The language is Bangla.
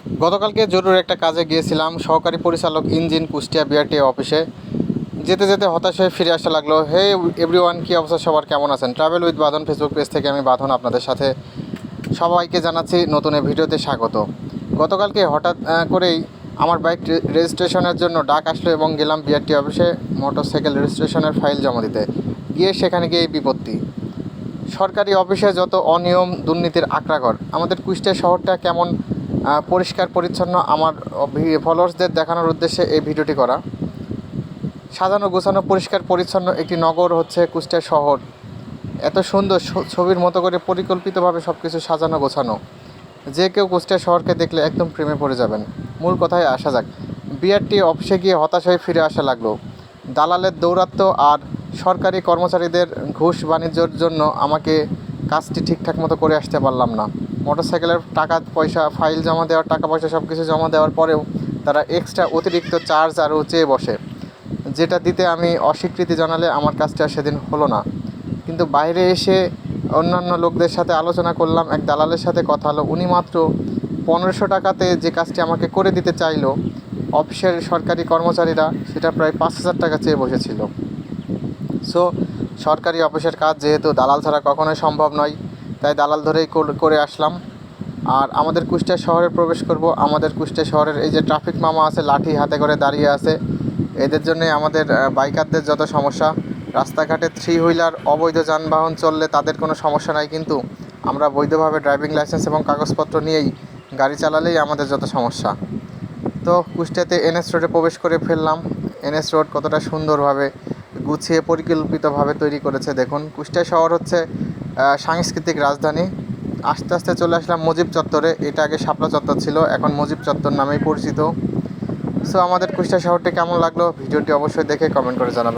গতকালকে জরুরি একটা কাজে গিয়েছিলাম সহকারী পরিচালক ইঞ্জিন কুষ্টিয়া বিআরটি অফিসে। যেতে যেতে হতাশ হয়ে ফিরে আসতে লাগলো। হে এভরিওয়ান, কী অবস্থা সবার, কেমন আছেন? ট্রাভেল উইথ বাঁধন ফেসবুক পেজ থেকে আমি বাঁধন আপনাদের সাথে সবাইকে জানাচ্ছি নতুন এই ভিডিওতে স্বাগত। গতকালকে হঠাৎ করেই আমার বাইক রেজিস্ট্রেশনের জন্য ডাক আসলো এবং গেলাম বিআরটি অফিসে মোটরসাইকেল রেজিস্ট্রেশনের ফাইল জমা দিতে। সেখানে গিয়ে বিপত্তি। সরকারি অফিসে যত অনিয়ম দুর্নীতির আঁকড়াঘর। আমাদের কুষ্টিয়া শহরটা কেমন পরিষ্কার পরিচ্ছন্ন আমার ফলোয়ার্সদের দেখানোর উদ্দেশ্যে এই ভিডিওটি করা। সাজানো গোছানো পরিষ্কার পরিচ্ছন্ন একটি নগর হচ্ছে কুষ্টিয়া শহর। এত সুন্দর ছবির মতো করে পরিকল্পিতভাবে সব কিছু সাজানো গোছানো, যে কেউ কুষ্টিয়া শহরকে দেখলে একদম প্রেমে পড়ে যাবেন। মূল কথায় আসা যাক। বিআরটি অফিসে গিয়ে হতাশ হয়ে ফিরে আসা লাগলো। দালালের দৌরাত্ম্য আর সরকারি কর্মচারীদের ঘুষ বাণিজ্যর জন্য আমাকে কাজটি ঠিকঠাক মতো করে আসতে পারলাম না। মোটরসাইকেলের টাকা পয়সা, ফাইল জমা দেওয়ার টাকা পয়সা সব কিছু জমা দেওয়ার পরেও তারা এক্সট্রা অতিরিক্ত চার্জ আরও চেয়ে বসে, যেটা দিতে আমি অস্বীকৃতি জানালে আমার কাজটা সেদিন হলো না। কিন্তু বাইরে এসে অন্যান্য লোকদের সাথে আলোচনা করলাম, এক দালালের সাথে কথা হলো। উনি মাত্র 1500 টাকাতে যে কাজটি আমাকে করে দিতে চাইলো, অফিসের সরকারি কর্মচারীরা সেটা প্রায় 5000 টাকা চেয়ে বসেছিল। সো সরকারি অফিসের কাজ যেহেতু দালাল ছাড়া কখনোই সম্ভব নয়, তাই দালাল ধরেই করে আসলাম। আর আমাদের কুষ্টিয়া শহরে প্রবেশ করব। আমাদের কুষ্টিয়া শহরের এই যে ট্রাফিক মামা আছে, লাঠি হাতে করে দাঁড়িয়ে আছে, এদের জন্যে আমাদের বাইকারদের যত সমস্যা। রাস্তাঘাটে 3 হুইলার অবৈধ যানবাহন চললে তাদের কোনো সমস্যা নাই, কিন্তু আমরা বৈধভাবে ড্রাইভিং লাইসেন্স এবং কাগজপত্র নিয়েই গাড়ি চালালেই আমাদের যত সমস্যা। তো কুষ্টিয়াতে এনএস রোডে প্রবেশ করে ফেললাম। এনএস রোড কতটা সুন্দরভাবে গুছিয়ে পরিকল্পিতভাবে তৈরি করেছে দেখুন। কুষ্টিয়া শহর হচ্ছে সাংস্কৃতিক রাজধানী। আস্তে আস্তে চলে আসলাম মুজিব চত্বরে। এটা আগে শাপলা চত্বর ছিল, এখন মুজিব চত্বর নামেই পরিচিত। সো আমাদের কুষ্টিয়া শহরটি কেমন লাগলো ভিডিওটি অবশ্যই দেখে কমেন্ট করে জানাবেন।